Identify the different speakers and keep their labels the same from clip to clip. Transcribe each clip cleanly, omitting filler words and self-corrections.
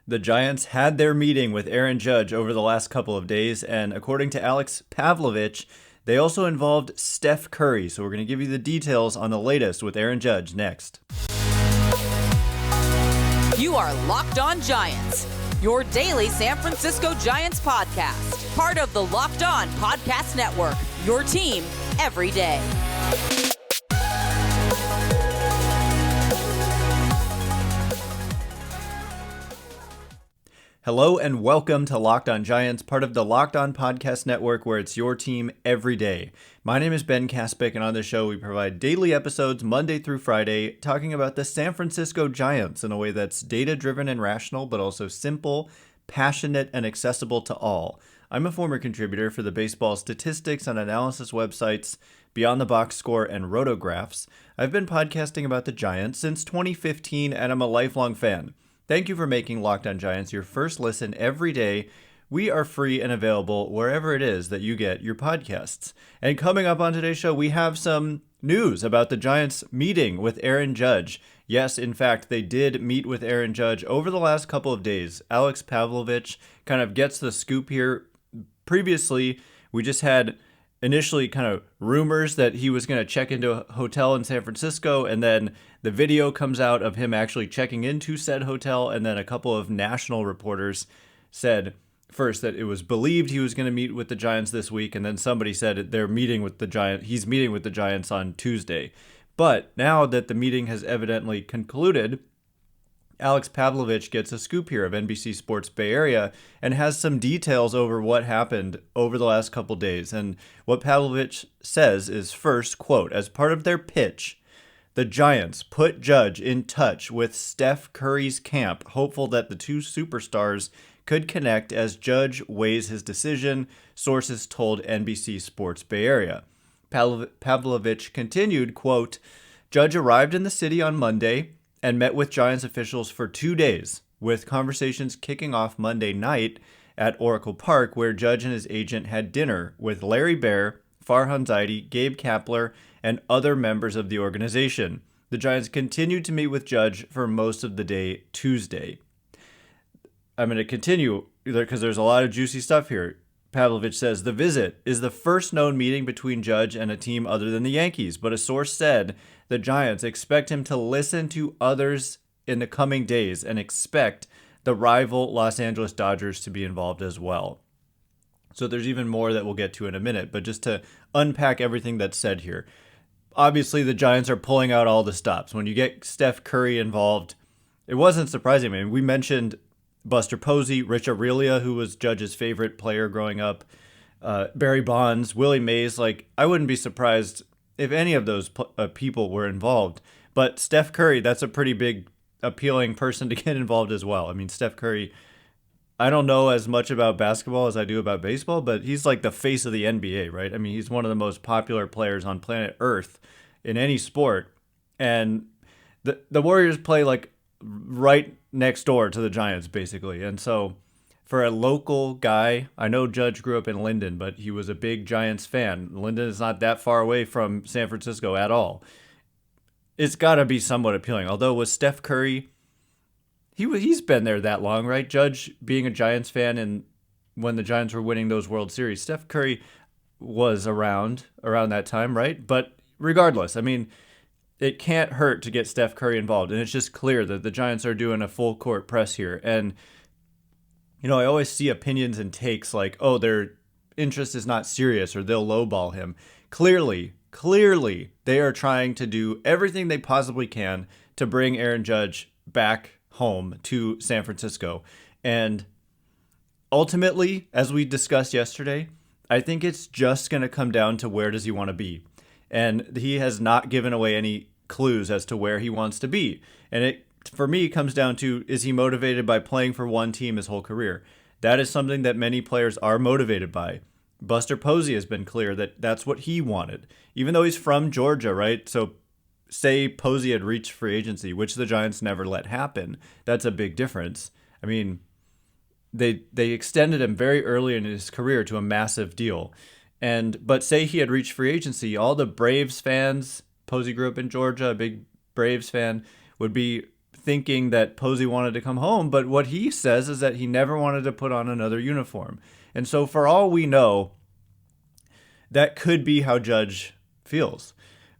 Speaker 1: The Giants had their meeting with Aaron Judge over the last couple of days, and according to Alex Pavlovich, they also involved Steph Curry. So we're going to give you the details on the latest with Aaron Judge next.
Speaker 2: You are Locked On Giants, your daily San Francisco Giants podcast. Part of the Locked On Podcast Network, your team every day.
Speaker 1: Hello and welcome to Locked On Giants, part of the Locked On Podcast Network, where it's your team every day. My name is Ben Kaspick, and on this show we provide daily episodes Monday through Friday talking about the San Francisco Giants in a way that's data-driven and rational, but also simple, passionate, and accessible to all. I'm a former contributor for the baseball statistics and analysis websites Beyond the Box Score and Rotographs. I've been podcasting about the Giants since 2015, and I'm a lifelong fan. Thank you for making Locked On Giants your first listen every day. We are free and available wherever it is that you get your podcasts. And coming up on today's show, we have some news about the Giants meeting with Aaron Judge. Yes, in fact, they did meet with Aaron Judge over the last couple of days. Alex Pavlovich kind of gets the scoop here. Previously, we just had initially kind of rumors that he was going to check into a hotel in San Francisco, and then the video comes out of him actually checking into said hotel, and then a couple of national reporters said first that it was believed he was going to meet with the Giants this week, and then somebody said they're meeting with the Giants. He's meeting with the Giants on Tuesday. But now that the meeting has evidently concluded, Alex Pavlovich gets a scoop here of NBC Sports Bay Area and has some details over what happened over the last couple days. And what Pavlovich says is, first, quote, as part of their pitch, the Giants put Judge in touch with Steph Curry's camp, hopeful that the two superstars could connect as Judge weighs his decision, sources told NBC Sports Bay Area. Pavlovich continued, quote, Judge arrived in the city on Monday and met with Giants officials for 2 days, with conversations kicking off Monday night at Oracle Park, where Judge and his agent had dinner with Larry Baer, Farhan Zaidi, Gabe Kapler, and other members of the organization. The Giants continued to meet with Judge for most of the day Tuesday. I'm going to continue because there's a lot of juicy stuff here. Pavlovich says, the visit is the first known meeting between Judge and a team other than the Yankees, but a source said the Giants expect him to listen to others in the coming days and expect the rival Los Angeles Dodgers to be involved as well. So there's even more that we'll get to in a minute, but just to unpack everything that's said here. Obviously, the Giants are pulling out all the stops. When you get Steph Curry involved, it wasn't surprising. I mean, we mentioned Buster Posey, Rich Aurelia, who was Judge's favorite player growing up, Barry Bonds, Willie Mays. Like, I wouldn't be surprised if any of those people were involved. But Steph Curry, that's a pretty big, appealing person to get involved as well. I mean, Steph Curry, I don't know as much about basketball as I do about baseball, but he's like the face of the NBA, right? I mean, he's one of the most popular players on planet Earth in any sport. And the Warriors play like right next door to the Giants, basically. And so for a local guy, I know Judge grew up in Linden, but he was a big Giants fan. Linden is not that far away from San Francisco at all. It's got to be somewhat appealing. Although with Steph Curry, he's been there that long, right? Judge being a Giants fan, and when the Giants were winning those World Series, Steph Curry was around that time, right? But regardless, I mean, it can't hurt to get Steph Curry involved. And it's just clear that the Giants are doing a full court press here. And, you know, I always see opinions and takes like, oh, their interest is not serious or they'll lowball him. Clearly, they are trying to do everything they possibly can to bring Aaron Judge back home to San Francisco. And ultimately, as we discussed yesterday, I think it's just going to come down to where does he want to be. And he has not given away any clues as to where he wants to be. And it, for me, comes down to, is he motivated by playing for one team his whole career? That is something that many players are motivated by. Buster Posey has been clear that that's what he wanted, even though he's from Georgia, right? So say Posey had reached free agency, which the Giants never let happen. That's a big difference. I mean, they extended him very early in his career to a massive deal. But say he had reached free agency, all the Braves fans, Posey grew up in Georgia, a big Braves fan, would be thinking that Posey wanted to come home, but what he says is that he never wanted to put on another uniform. And so for all we know, that could be how Judge feels.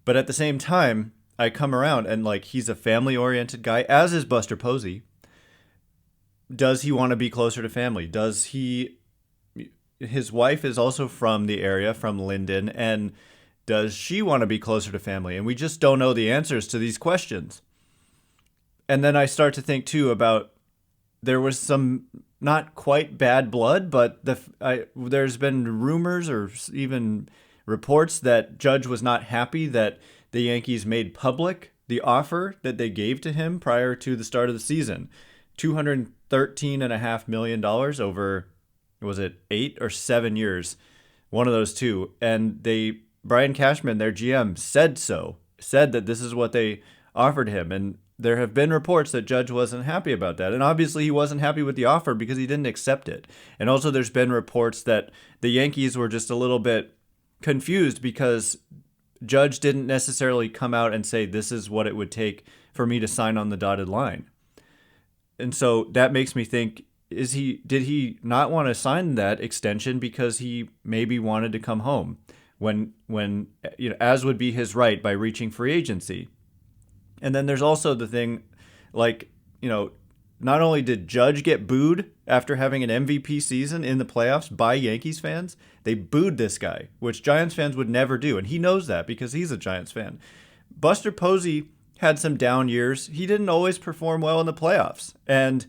Speaker 1: But at the same time, I come around and like he's a family-oriented guy, as is Buster Posey. Does he want to be closer to family? Does he... His wife is also from the area, from Linden, and does she want to be closer to family? And we just don't know the answers to these questions. And then I start to think, too, about there was some not quite bad blood, but there's been rumors or even reports that Judge was not happy that the Yankees made public the offer that they gave to him prior to the start of the season. $213.5 million over, was it 8 or 7 years? One of those two. And Brian Cashman, their GM, said that this is what they offered him. And there have been reports that Judge wasn't happy about that. And obviously he wasn't happy with the offer because he didn't accept it. And also there's been reports that the Yankees were just a little bit confused because Judge didn't necessarily come out and say, this is what it would take for me to sign on the dotted line. And so that makes me think, did he not want to sign that extension because he maybe wanted to come home when as would be his right by reaching free agency? And then there's also the thing, not only did Judge get booed after having an MVP season in the playoffs by Yankees fans, they booed this guy, which Giants fans would never do. And he knows that because he's a Giants fan. Buster Posey had some down years. He didn't always perform well in the playoffs. And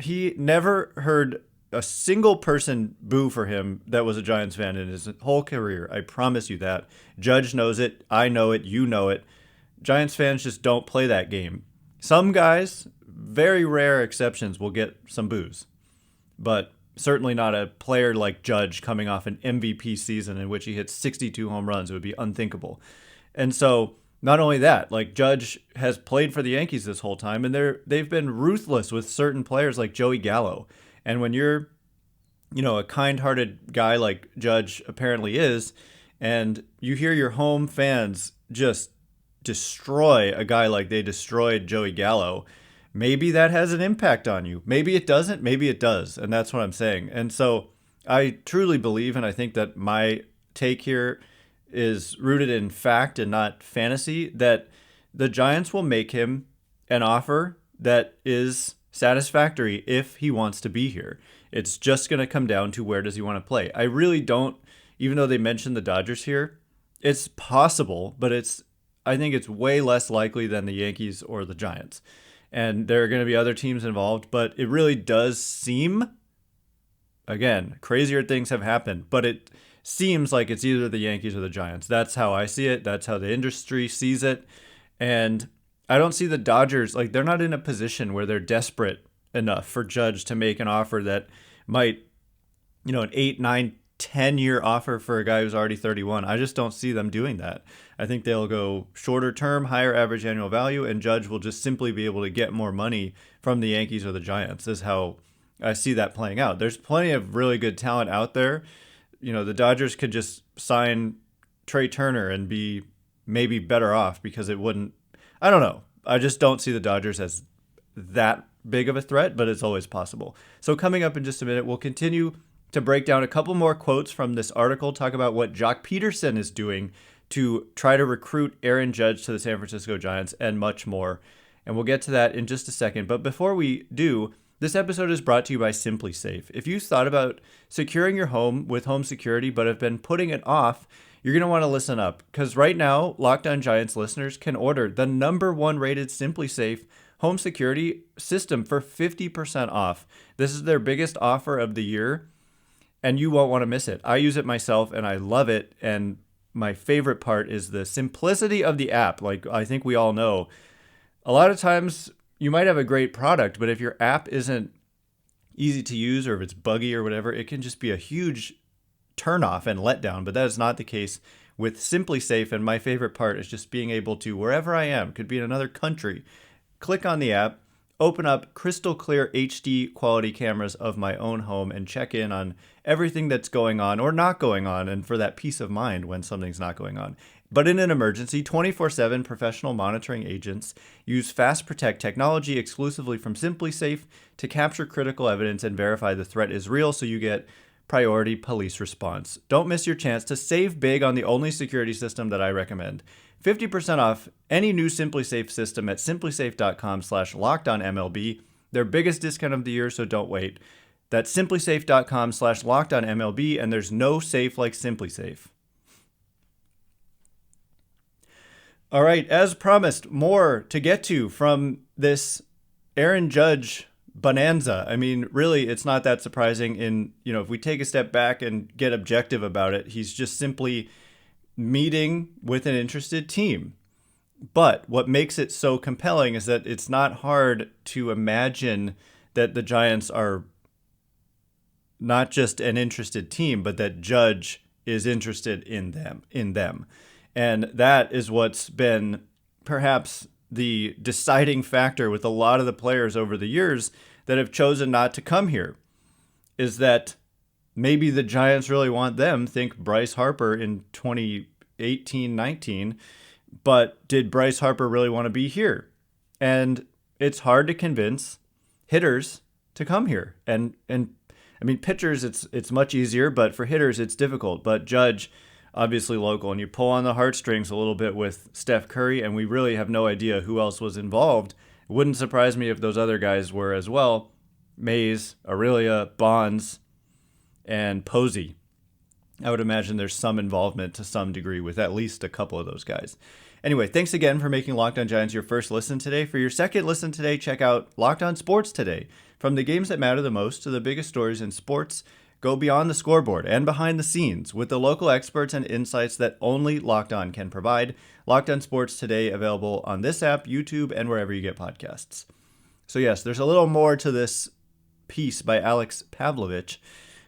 Speaker 1: he never heard a single person boo for him that was a Giants fan in his whole career. I promise you that. Judge knows it. I know it. You know it. Giants fans just don't play that game. Some guys, very rare exceptions, will get some boos. But certainly not a player like Judge coming off an MVP season in which he hit 62 home runs. It would be unthinkable. And so not only that, like Judge has played for the Yankees this whole time, and they've been ruthless with certain players like Joey Gallo. And when you're, a kind-hearted guy like Judge apparently is, and you hear your home fans just destroy a guy like they destroyed Joey Gallo, maybe that has an impact on you. Maybe it doesn't. Maybe it does. And that's what I'm saying. And so I truly believe, and I think that my take here is rooted in fact and not fantasy, that the Giants will make him an offer that is satisfactory if he wants to be here. It's just going to come down to where does he want to play. I really don't, even though they mentioned the Dodgers here, it's possible, but I think it's way less likely than the Yankees or the Giants. And there are going to be other teams involved, but it really does seem, again, crazier things have happened, but it seems like it's either the Yankees or the Giants. That's how I see it. That's how the industry sees it. And I don't see the Dodgers, they're not in a position where they're desperate enough for Judge to make an offer that might, an 8, 9, 10-year offer for a guy who's already 31. I just don't see them doing that. I think they'll go shorter term, higher average annual value, and Judge will just simply be able to get more money from the Yankees or the Giants. This is how I see that playing out. There's plenty of really good talent out there. The Dodgers could just sign Trey Turner and be maybe better off because it wouldn't, I don't know. I just don't see the Dodgers as that big of a threat, but it's always possible. So coming up in just a minute, we'll continue to break down a couple more quotes from this article, talk about what Jock Peterson is doing to try to recruit Aaron Judge to the San Francisco Giants, and much more. And we'll get to that in just a second. But before we do, this episode is brought to you by Simply Safe. If you've thought about securing your home with home security but have been putting it off, you're going to want to listen up, because right now, Locked On Giants listeners can order the #1 rated Simply Safe home security system for 50% off. This is their biggest offer of the year, and you won't want to miss it. I use it myself, and I love it, and my favorite part is the simplicity of the app. I think we all know, a lot of times you might have a great product, but if your app isn't easy to use or if it's buggy or whatever, it can just be a huge turnoff and letdown. But that is not the case with Simply Safe, and my favorite part is just being able to, wherever I am, could be in another country, click on the app, open up crystal clear HD quality cameras of my own home, and check in on everything that's going on or not going on, and for that peace of mind when something's not going on. But in an emergency, 24/7 professional monitoring agents use Fast Protect technology exclusively from SimpliSafe to capture critical evidence and verify the threat is real, so you get priority police response. Don't miss your chance to save big on the only security system that I recommend. 50% off any new SimpliSafe system at simplisafe.com/lockedonmlb. Their biggest discount of the year, so don't wait. That's simplisafe.com/lockedonmlb, and there's no safe like SimpliSafe. All right, as promised, more to get to from this Aaron Judge bonanza. I mean, really, it's not that surprising if we take a step back and get objective about it, he's just simply meeting with an interested team. But what makes it so compelling is that it's not hard to imagine that the Giants are not just an interested team, but that Judge is interested in them. And that is what's been perhaps the deciding factor with a lot of the players over the years that have chosen not to come here, is that maybe the Giants really want them. Think Bryce Harper in 2018-19, but did Bryce Harper really want to be here? And it's hard to convince hitters to come here. And I mean, pitchers, it's much easier, but for hitters, it's difficult. But Judge, obviously local, and you pull on the heartstrings a little bit with Steph Curry, and we really have no idea who else was involved. It wouldn't surprise me if those other guys were as well. Mays, Aurelia, Bonds, and Posey. I would imagine there's some involvement to some degree with at least a couple of those guys. Anyway, thanks again for making Locked On Giants your first listen today. For your second listen today, check out Locked On Sports Today. From the games that matter the most to the biggest stories in sports, go beyond the scoreboard and behind the scenes with the local experts and insights that only Locked On can provide. Locked On Sports Today, available on this app, YouTube, and wherever you get podcasts. So yes, there's a little more to this piece by Alex Pavlovich,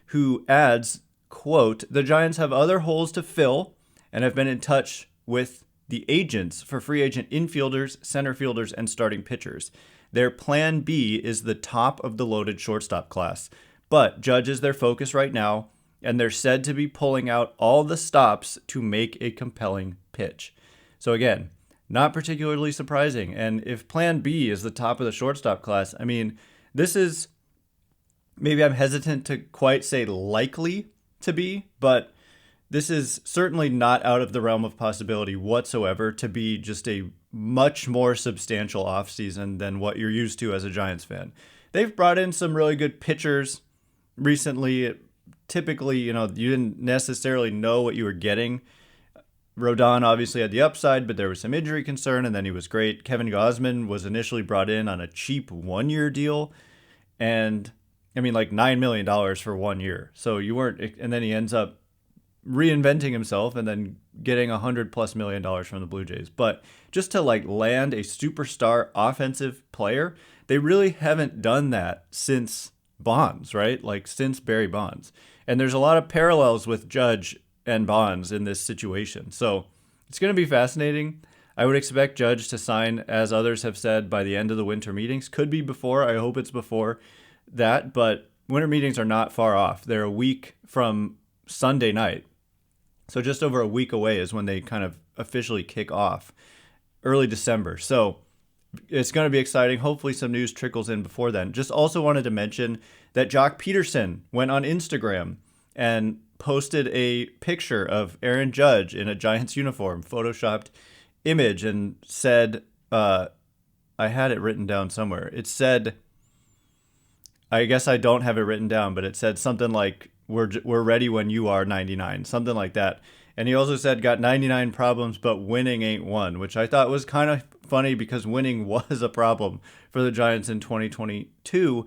Speaker 1: who adds, quote, "The Giants have other holes to fill and have been in touch with the agents for free agent infielders, center fielders, and starting pitchers. Their plan B is the top of the loaded shortstop class. But Judge is their focus right now, and they're said to be pulling out all the stops to make a compelling pitch." So again, not particularly surprising. And if plan B is the top of the shortstop class, I mean, this is, maybe I'm hesitant to quite say likely to be, but this is certainly not out of the realm of possibility whatsoever to be just a much more substantial offseason than what you're used to as a Giants fan. They've brought in some really good pitchers recently. Typically, you didn't necessarily know what you were getting. Rodón obviously had the upside, but there was some injury concern, and then he was great. Kevin Gausman was initially brought in on a cheap one-year deal, and I mean, like $9 million for 1 year. So and then he ends up reinventing himself and then getting $100+ million from the Blue Jays. But just to land a superstar offensive player, they really haven't done that since Bonds, right? Since Barry Bonds. And there's a lot of parallels with Judge and Bonds in this situation. So it's going to be fascinating. I would expect Judge to sign, as others have said, by the end of the winter meetings. Could be before. I hope it's before that. But winter meetings are not far off. They're a week from Sunday night. So just over a week away is when they kind of officially kick off, early December. So it's going to be exciting. Hopefully some news trickles in before then. Just also wanted to mention that Jock Peterson went on Instagram and posted a picture of Aaron Judge in a Giants uniform, photoshopped image, and said, I had it written down somewhere. It said, I guess I don't have it written down, but it said something like, we're ready when you are 99, something like that. And he also said, got 99 problems, but winning ain't one, which I thought was kind of funny because winning was a problem for the Giants in 2022.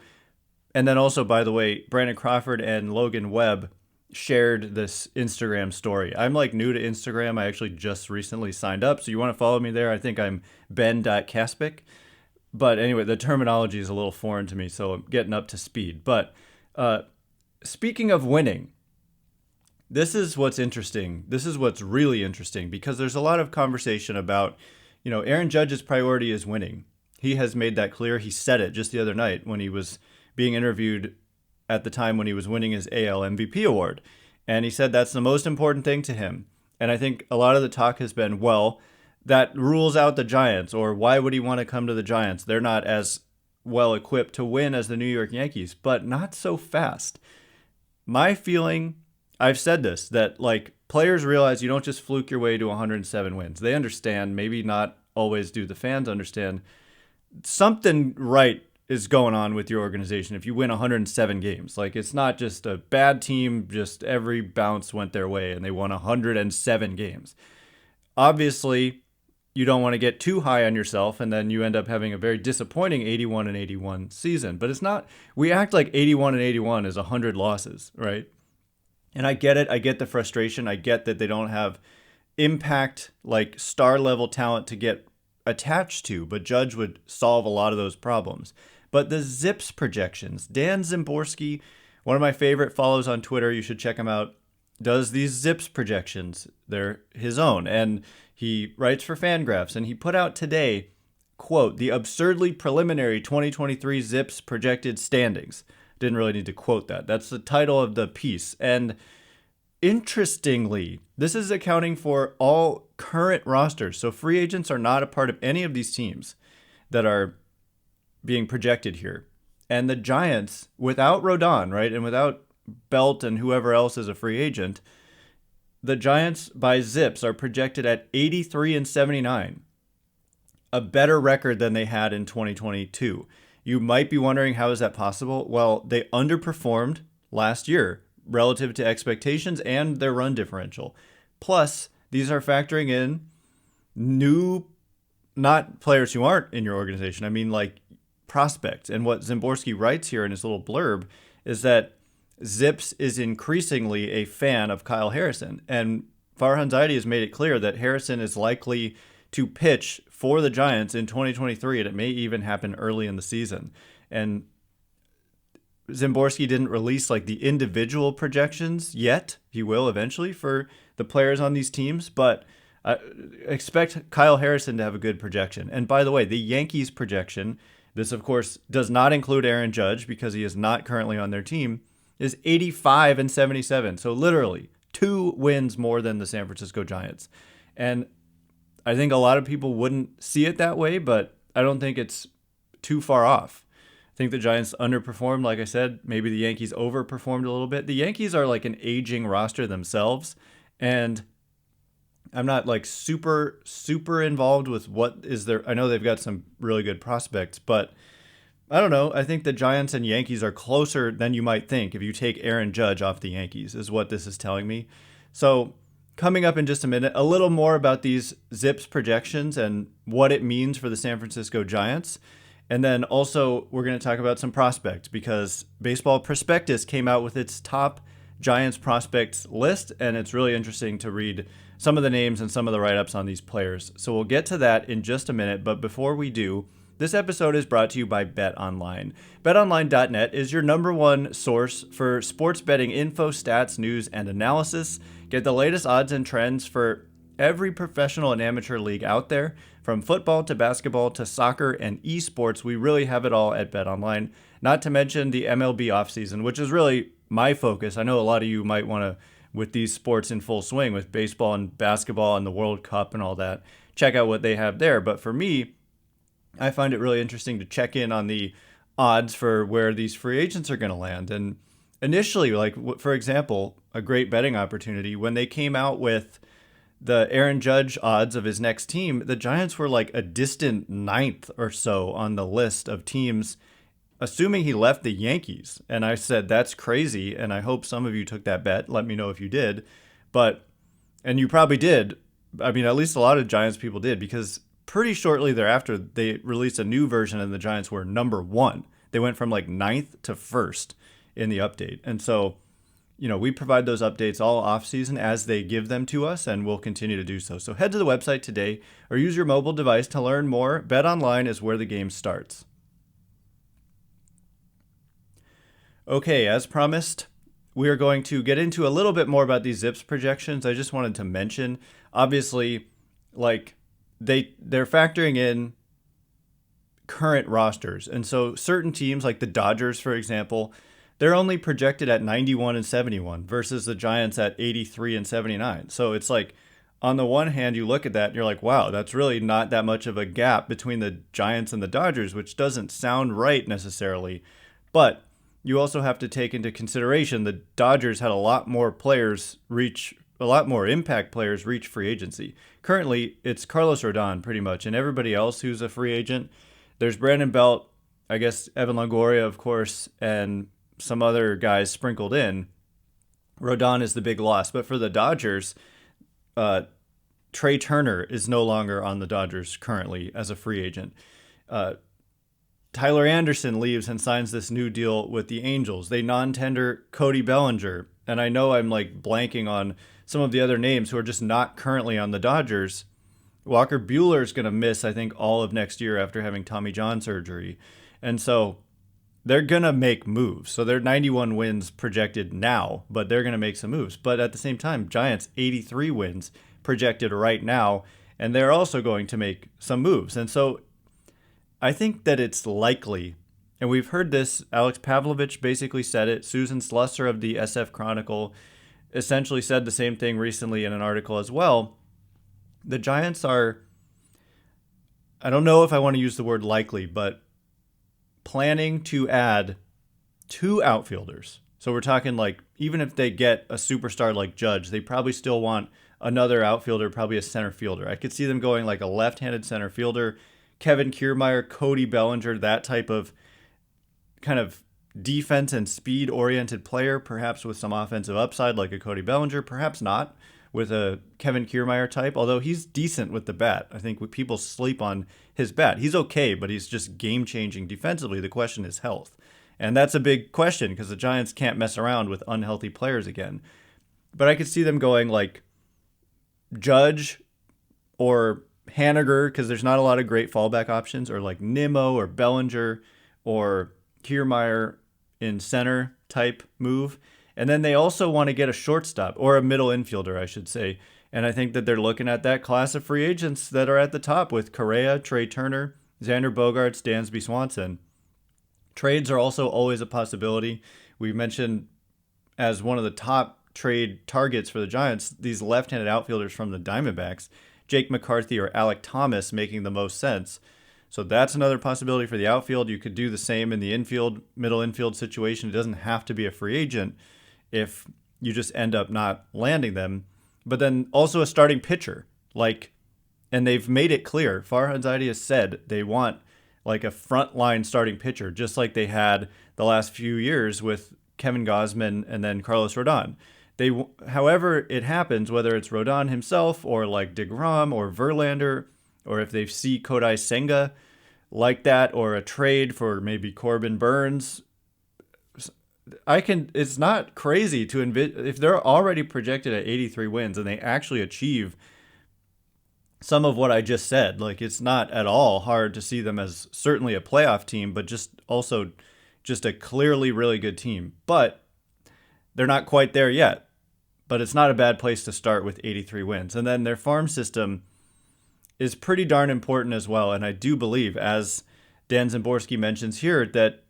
Speaker 1: And then also, by the way, Brandon Crawford and Logan Webb shared this Instagram story. I'm new to Instagram. I actually just recently signed up. So you want to follow me there? I think I'm ben.caspic. But anyway, the terminology is a little foreign to me, so I'm getting up to speed. But speaking of winning, this is what's interesting. This is what's really interesting, because there's a lot of conversation about, Aaron Judge's priority is winning. He has made that clear. He said it just the other night when he was being interviewed at the time when he was winning his AL MVP award. And he said that's the most important thing to him. And I think a lot of the talk has been, well, that rules out the Giants, or why would he want to come to the Giants? They're not as well equipped to win as the New York Yankees, but not so fast. My feeling, I've said this, that like players realize you don't just fluke your way to 107 wins. They understand, maybe not always do the fans understand, something right is going on with your organization if you win 107 games. Like, it's not just a bad team, just every bounce went their way and they won 107 games. Obviously, you don't want to get too high on yourself and then you end up having a very disappointing 81-81 season. But it's not, we act like 81-81 is 100 losses, right? And I get it. I get the frustration. I get that they don't have impact, like star level talent to get attached to, but Judge would solve a lot of those problems. But the Zips projections, Dan Szymborski, one of my favorite follows on Twitter, you should check him out, does these Zips projections. They're his own. And he writes for Fangraphs, and he put out today, quote, the absurdly preliminary 2023 Zips projected standings. Didn't really need to quote that. That's the title of the piece. And interestingly, this is accounting for all current rosters. So free agents are not a part of any of these teams that are being projected here. And the Giants, without Rodón, right, and without Belt and whoever else is a free agent, the Giants by Zips are projected at 83-79, a better record than they had in 2022. You might be wondering, how is that possible? Well, they underperformed last year relative to expectations and their run differential. Plus, these are factoring in new, not players who aren't in your organization. I mean, like prospects. And what Szymborski writes here in his little blurb is that Zips is increasingly a fan of Kyle Harrison. And Farhan Zaidi has made it clear that Harrison is likely to pitch for the Giants in 2023, and it may even happen early in the season. And Szymborski didn't release like the individual projections yet. He will eventually for the players on these teams, but I expect Kyle Harrison to have a good projection. And by the way, the Yankees projection, this of course does not include Aaron Judge because he is not currently on their team, is 85-77. So literally 2 wins more than the San Francisco Giants. And I think a lot of people wouldn't see it that way, but I don't think it's too far off. I think the Giants underperformed, like I said. Maybe the Yankees overperformed a little bit. The Yankees are like an aging roster themselves, and I'm not like super involved with what is there. I know they've got some really good prospects, but I don't know. I think the Giants and Yankees are closer than you might think if you take Aaron Judge off the Yankees, is what this is telling me. So coming up in just a minute, a little more about these Zips projections and what it means for the San Francisco Giants. And then also we're going to talk about some prospects because Baseball Prospectus came out with its top Giants prospects list, and it's really interesting to read some of the names and some of the write-ups on these players. So we'll get to that in just a minute, but before we do, this episode is brought to you by BetOnline. BetOnline.net is your number one source for sports betting info, stats, news, and analysis. Get the latest odds and trends for every professional and amateur league out there. From football to basketball to soccer and esports, we really have it all at BetOnline. Not to mention the MLB offseason, which is really my focus. I know a lot of you might want to, with these sports in full swing, with baseball and basketball and the World Cup and all that, check out what they have there. But for me, I find it really interesting to check in on the odds for where these free agents are going to land. And initially, like, for example, a great betting opportunity, when they came out with the Aaron Judge odds of his next team, the Giants were like a distant 9th or so on the list of teams, assuming he left the Yankees. And I said, that's crazy. And I hope some of you took that bet. Let me know if you did. And you probably did. I mean, at least a lot of Giants people did, because pretty shortly thereafter, they released a new version and the Giants were number 1. They went from like 9th to 1st in the update. And so, you know, we provide those updates all off season as they give them to us, and we'll continue to do so. So head to the website today or use your mobile device to learn more. BetOnline is where the game starts. Okay, as promised, we are going to get into a little bit more about these Zips projections. I just wanted to mention, obviously, like they're factoring in current rosters. And so certain teams like the Dodgers, for example, they're only projected at 91-71 versus the Giants at 83-79. So it's like on the one hand, you look at that and you're like, wow, that's really not that much of a gap between the Giants and the Dodgers, which doesn't sound right necessarily. But you also have to take into consideration the Dodgers had a lot more impact players reach free agency. Currently, it's Carlos Rodón pretty much, and everybody else who's a free agent. There's Brandon Belt, I guess Evan Longoria, of course, and some other guys sprinkled in. Rodón is the big loss. But for the Dodgers, Trey Turner is no longer on the Dodgers currently as a free agent. Tyler Anderson leaves and signs this new deal with the Angels. They non-tender Cody Bellinger. And I know I'm like blanking on some of the other names who are just not currently on the Dodgers. Walker Buehler is going to miss, I think, all of next year after having Tommy John surgery. And so they're going to make moves. So they're 91 wins projected now, but they're going to make some moves. But at the same time, Giants 83 wins projected right now, and they're also going to make some moves. And so I think that it's likely, and we've heard this, Alex Pavlovich basically said it, Susan Slusser of the SF Chronicle essentially said the same thing recently in an article as well. The Giants are, I don't know if I want to use the word likely, but planning to add 2 outfielders. So we're talking like, even if they get a superstar like Judge, they probably still want another outfielder, probably a center fielder. I could see them going like a left-handed center fielder, Kevin Kiermaier, Cody Bellinger, that type of kind of defense and speed-oriented player, perhaps with some offensive upside like a Cody Bellinger, perhaps not with a Kevin Kiermaier type, although he's decent with the bat. I think people sleep on his bat. He's okay, but he's just game-changing defensively. The question is health. And that's a big question because the Giants can't mess around with unhealthy players again. But I could see them going like Judge or Haniger, because there's not a lot of great fallback options, or like Nimmo or Bellinger or Kiermaier in center type move. And then they also want to get a shortstop, or a middle infielder, I should say. And I think that they're looking at that class of free agents that are at the top with Correa, Trey Turner, Xander Bogaerts, Dansby Swanson. Trades are also always a possibility. We mentioned as one of the top trade targets for the Giants, these left-handed outfielders from the Diamondbacks, Jake McCarthy or Alec Thomas making the most sense. So that's another possibility for the outfield. You could do the same in the infield, middle infield situation. It doesn't have to be a free agent if you just end up not landing them. But then also a starting pitcher, and they've made it clear. Farhan Zaidi has said they want like a frontline starting pitcher, just like they had the last few years with Kevin Gausman and then Carlos Rodón. However it happens, whether it's Rodón himself or like DeGrom or Verlander, or if they see Kodai Senga like that, or a trade for maybe Corbin Burns, it's not crazy to envision if they're already projected at 83 wins and they actually achieve some of what I just said. Like, it's not at all hard to see them as certainly a playoff team, but just a clearly really good team. But they're not quite there yet. But it's not a bad place to start with 83 wins. And then their farm system is pretty darn important as well. And I do believe, as Dan Szymborski mentions here, that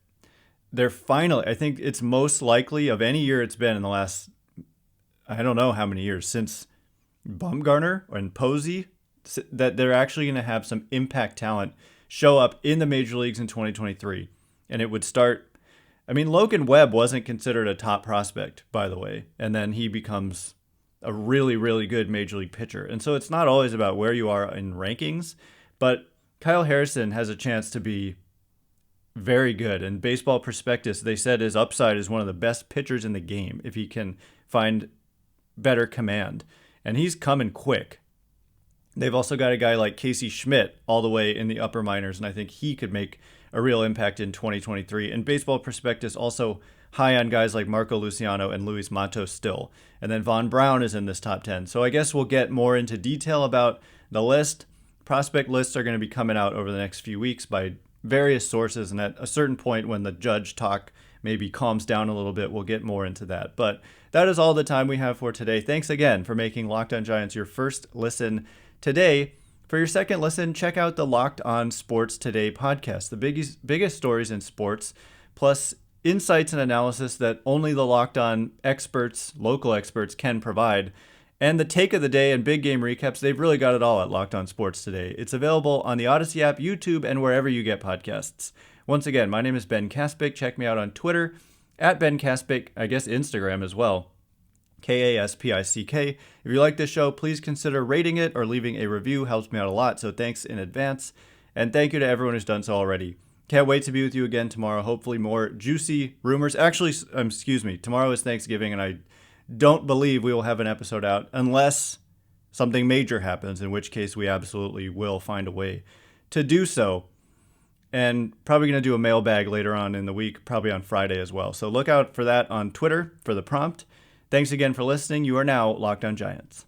Speaker 1: they're finally, I think it's most likely of any year it's been in the last, I don't know how many years, since Bumgarner and Posey, that they're actually going to have some impact talent show up in the major leagues in 2023. And it would start, Logan Webb wasn't considered a top prospect, by the way, and then he becomes a really, really good major league pitcher. And so it's not always about where you are in rankings, but Kyle Harrison has a chance to be very good. And Baseball Prospectus, they said his upside is one of the best pitchers in the game if he can find better command. And he's coming quick. They've also got a guy like Casey Schmidt all the way in the upper minors, and I think he could make a real impact in 2023. And Baseball Prospectus also high on guys like Marco Luciano and Luis Matos still. And then Von Braun is in this top 10. So I guess we'll get more into detail about the list. Prospect lists are going to be coming out over the next few weeks by various sources, and at a certain point when the Judge talk maybe calms down a little bit, we'll get more into that. But that is all the time we have for today. Thanks again for making Locked On Giants your first listen today. For your second listen, check out the Locked On Sports Today podcast, the biggest stories in sports, plus insights and analysis that only the Locked On experts, local experts, can provide. and the take of the day and big game recaps. They've really got it all at Locked On Sports today. It's available on the Odyssey app, YouTube, and wherever you get podcasts. Once again, my name is Ben Kaspick. Check me out on Twitter at Ben Kaspick, I guess Instagram as well. Kaspick. If you like this show, please consider rating it or leaving a review. Helps me out a lot, so thanks in advance. And thank you to everyone who's done so already. Can't wait to be with you again tomorrow. Hopefully more juicy rumors. Actually, tomorrow is Thanksgiving, and I don't believe we will have an episode out unless something major happens, in which case we absolutely will find a way to do so. And probably going to do a mailbag later on in the week, probably on Friday as well. So look out for that on Twitter for the prompt. Thanks again for listening. You are now Locked On Giants.